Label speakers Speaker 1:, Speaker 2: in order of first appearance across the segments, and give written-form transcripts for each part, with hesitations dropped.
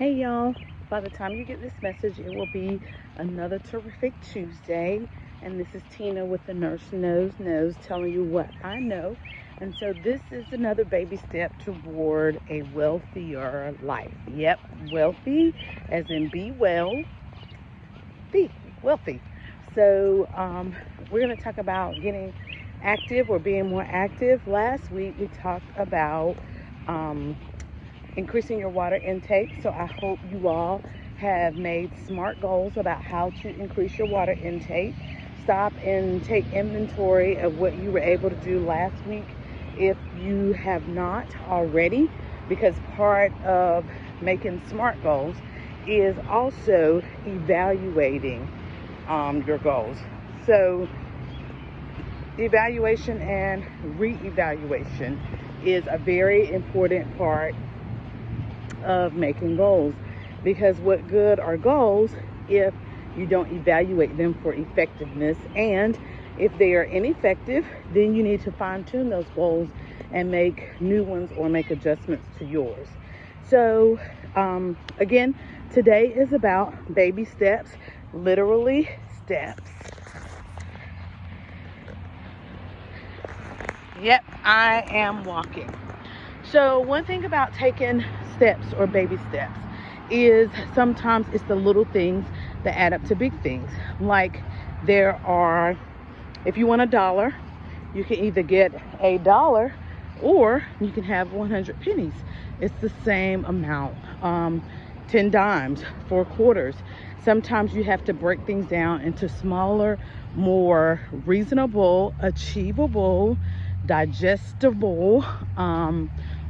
Speaker 1: Hey y'all, by the time you get this message, it will be another terrific Tuesday. And this is Tina with the Nurse Knows telling you what I know. And so this is another baby step toward a wealthier life. Yep, wealthy as in be well, be wealthy. So we're going to talk about getting active or being more active. Last week we talked about increasing your water intake. So I hope you all have made smart goals about how to increase your water intake. Stop and take inventory of what you were able to do last week if you have not already, because part of making smart goals is also evaluating your goals. So evaluation and re-evaluation is a very important part of making goals, because what good are goals if you don't evaluate them for effectiveness? And if they are ineffective, then you need to fine-tune those goals and make new ones or make adjustments to yours. So again, today is about baby steps, literally steps. Yep, I am walking. So one thing about taking steps or baby steps is sometimes it's the little things that add up to big things. Like if you want $1, you can either get $1 or you can have 100 pennies. It's the same amount. 10 dimes, 4 quarters. Sometimes you have to break things down into smaller, more reasonable, achievable, digestible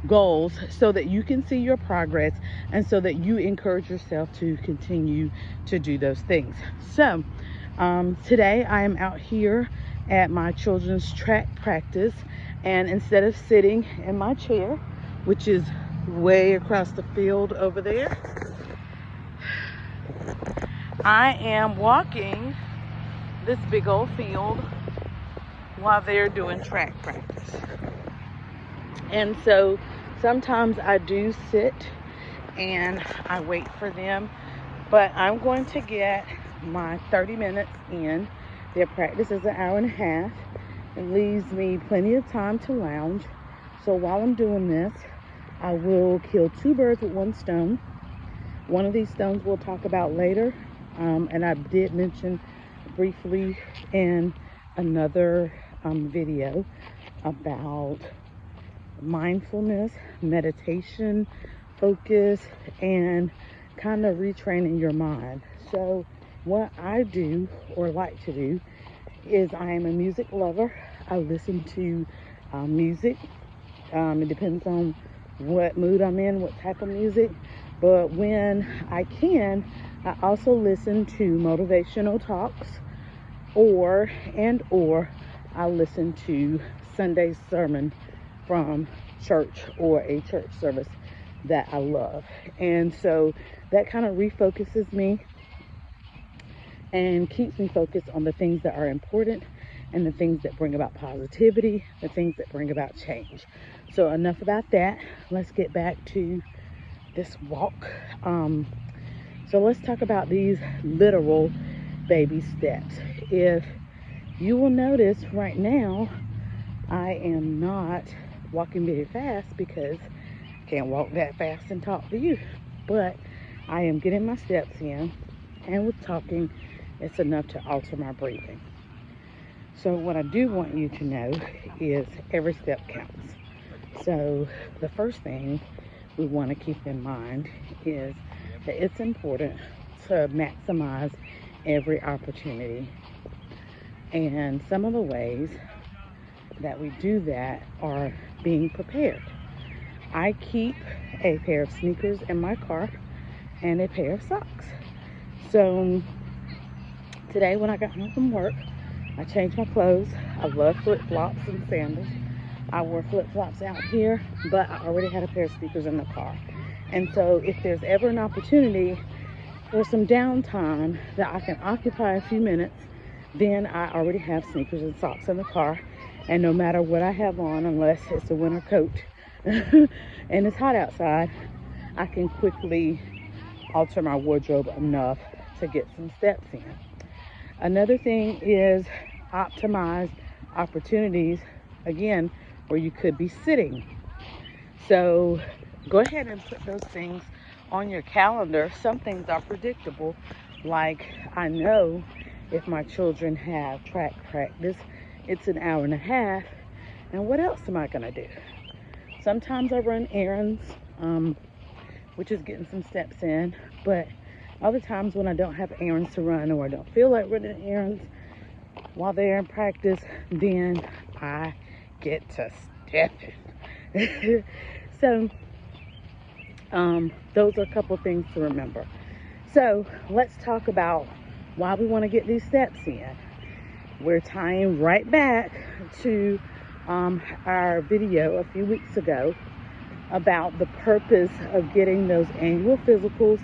Speaker 1: goals, so that you can see your progress and so that you encourage yourself to continue to do those things. So today I am out here at my children's track practice, and instead of sitting in my chair, which is way across the field over there, I am walking this big old field while they're doing track practice. And so sometimes I do sit and I wait for them, but I'm going to get my 30 minutes in. Their practice is an hour and a half. It leaves me plenty of time to lounge. So while I'm doing this, I will kill 2 birds with 1 stone. One of these stones we'll talk about later. And I did mention briefly in another video about mindfulness, meditation, focus, and kind of retraining your mind. So what I do or like to do is I am a music lover. I listen to music. It depends on what mood I'm in, what type of music. But when I can, I also listen to motivational talks, or I listen to Sunday's sermon from church or a church service that I love. And so that kind of refocuses me and keeps me focused on the things that are important and the things that bring about positivity, the things that bring about change. So enough about that. Let's get back to this walk. So let's talk about these literal baby steps. If you will notice right now, I am not walking very fast because I can't walk that fast and talk to you. But I am getting my steps in, and with talking, it's enough to alter my breathing. So what I do want you to know is every step counts. So the first thing we want to keep in mind is that it's important to maximize every opportunity. And some of the ways that we do that are being prepared. I keep a pair of sneakers in my car and a pair of socks. So today when I got home from work, I changed my clothes. I love flip-flops and sandals. I wore flip-flops out here, but I already had a pair of sneakers in the car. And so if there's ever an opportunity for some downtime that I can occupy a few minutes, then I already have sneakers and socks in the car. And no matter what I have on, unless it's a winter coat and it's hot outside, I can quickly alter my wardrobe enough to get some steps in. Another thing is optimize opportunities, again, where you could be sitting. So go ahead and put those things on your calendar. Some things are predictable, like I know if my children have track practice, it's an hour and a half, and what else am I gonna do? Sometimes I run errands, which is getting some steps in, but other times when I don't have errands to run or I don't feel like running errands while they're in practice, then I get to stepping. So those are a couple things to remember. So let's talk about why we want to get these steps in. We're tying right back to our video a few weeks ago about the purpose of getting those annual physicals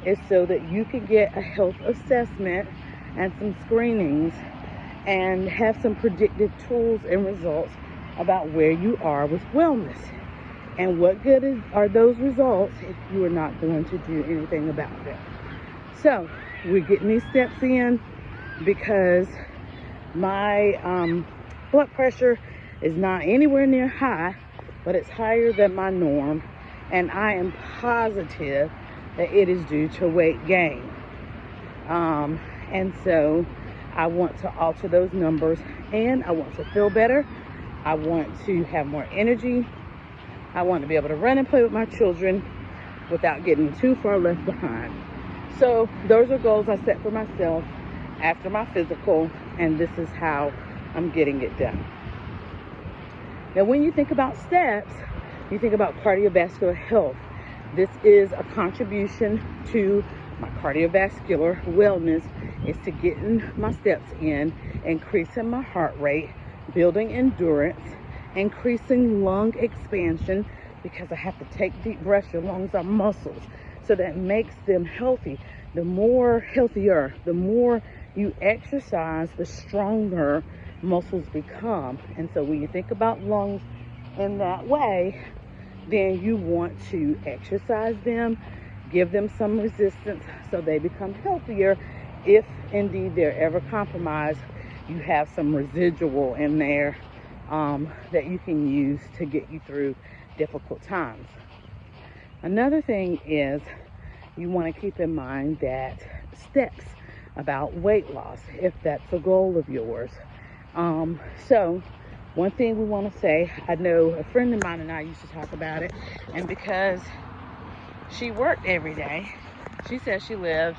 Speaker 1: is so that you can get a health assessment and some screenings and have some predictive tools and results about where you are with wellness. And what good are those results if you are not going to do anything about them? So we're getting these steps in because my blood pressure is not anywhere near high, but it's higher than my norm, and I am positive that it is due to weight gain. And so I want to alter those numbers, and I want to feel better. I want to have more energy. I want to be able to run and play with my children without getting too far left behind. So those are goals I set for myself after my physical, and this is how I'm getting it done. Now, when you think about steps, you think about cardiovascular health. This is a contribution to my cardiovascular wellness, is to getting my steps in, increasing my heart rate, building endurance, increasing lung expansion, because I have to take deep breaths. Your lungs are muscles, so that makes them healthy. The more healthier, the more you exercise, the stronger muscles become. And so when you think about lungs in that way, then you want to exercise them, give them some resistance so they become healthier. If indeed they're ever compromised, you have some residual in there that you can use to get you through difficult times. Another thing is you want to keep in mind that steps about weight loss, if that's a goal of yours. So one thing we want to say, I know a friend of mine and I used to talk about it, and because she worked every day, she said she lived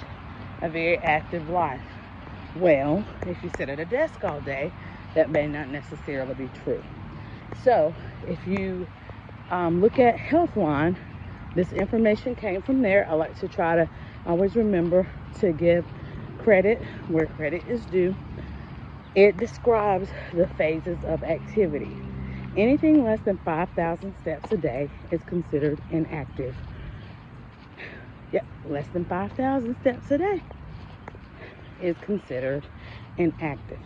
Speaker 1: a very active life. Well, if you sit at a desk all day, that may not necessarily be true. So if you look at Healthline, this information came from there. I like to try to always remember to give credit where credit is due. It describes the phases of activity. Anything less than 5,000 steps a day is considered inactive. Yep, less than 5,000 steps a day is considered inactive.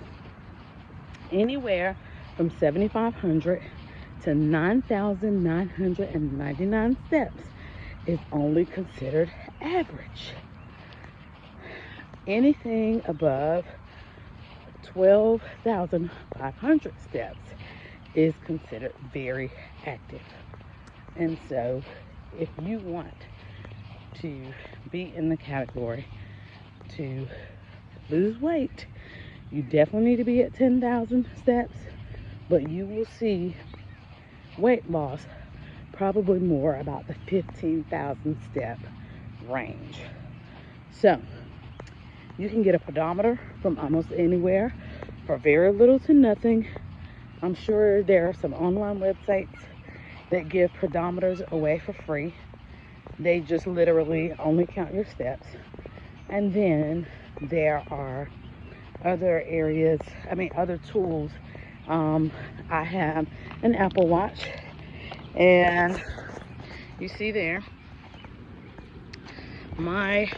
Speaker 1: Anywhere from 7,500 to 9,999 steps is only considered average. Anything above 12,500 steps is considered very active. And so if you want to be in the category to lose weight, you definitely need to be at 10,000 steps, but you will see weight loss probably more about the 15,000 step range. So you can get a pedometer from almost anywhere for very little to nothing. I'm sure there are some online websites that give pedometers away for free. They just literally only count your steps. And then there are other areas, other tools. I have an Apple Watch, and you see there, my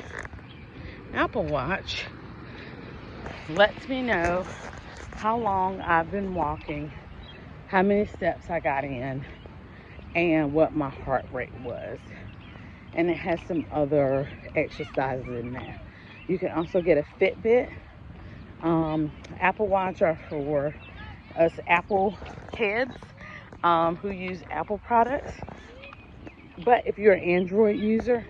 Speaker 1: Apple Watch lets me know how long I've been walking, how many steps I got in, and what my heart rate was. and it has some other exercises in there. You can also get a Fitbit. Apple Watch are for us Apple heads who use Apple products. But if you're an Android user,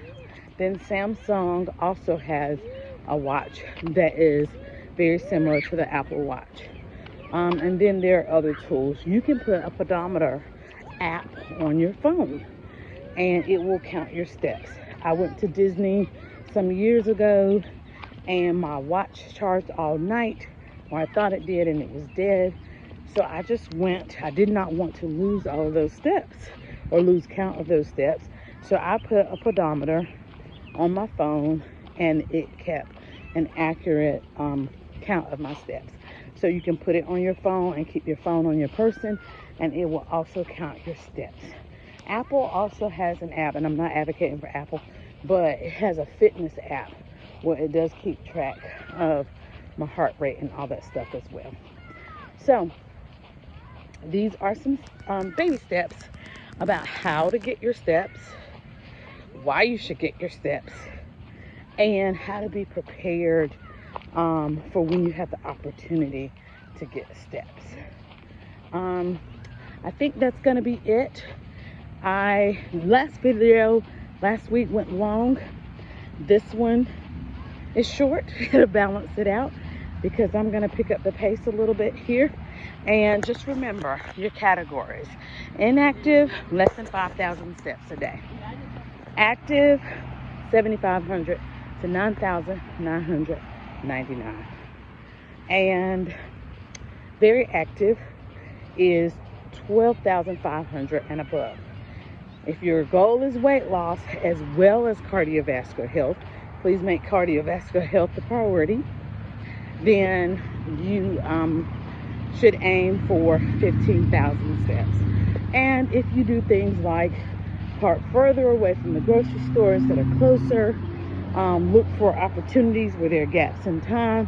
Speaker 1: then Samsung also has a watch that is very similar to the Apple Watch. And then there are other tools. You can put a pedometer app on your phone and it will count your steps. I went to Disney some years ago and my watch charged all night, or I thought it did, and it was dead. So I just went. I did not want to lose all of those steps or lose count of those steps. So I put a pedometer on my phone and it kept an accurate count of my steps. So you can put it on your phone and keep your phone on your person, and it will also count your steps. Apple also has an app, and I'm not advocating for Apple, but it has a fitness app where it does keep track of my heart rate and all that stuff as well. So these are some baby steps about how to get your steps, why you should get your steps, and how to be prepared for when you have the opportunity to get steps. I think that's gonna be it. Last video last week went long. This one is short to balance it out, because I'm gonna pick up the pace a little bit here. And just remember your categories. Inactive, less than 5,000 steps a day. Active, 7,500 to 9,999. And very active is 12,500 and above. If your goal is weight loss as well as cardiovascular health, please make cardiovascular health the priority, then you should aim for 15,000 steps. And if you do things like park further away from the grocery stores that are closer, look for opportunities where there are gaps in time,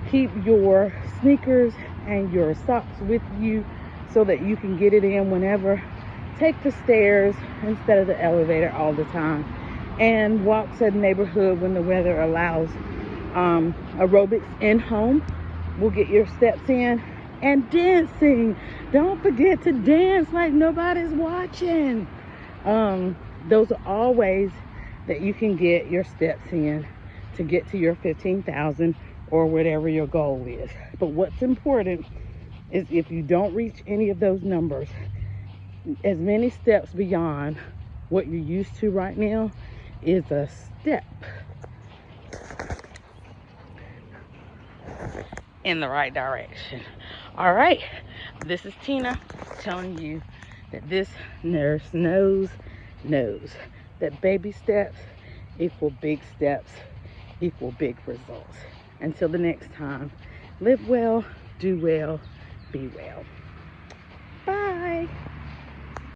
Speaker 1: keep your sneakers and your socks with you so that you can get it in whenever. Take the stairs instead of the elevator all the time, and walk to the neighborhood when the weather allows. Aerobics in home will get your steps in. And dancing, don't forget to dance like nobody's watching. Those are all ways that you can get your steps in to get to your 15,000 or whatever your goal is. But what's important is if you don't reach any of those numbers, as many steps beyond what you're used to right now is a step in the right direction. All right, this is Tina telling you that this nurse knows that baby steps equal big steps equal big results. Until the next time, live well, do well, be well. Bye.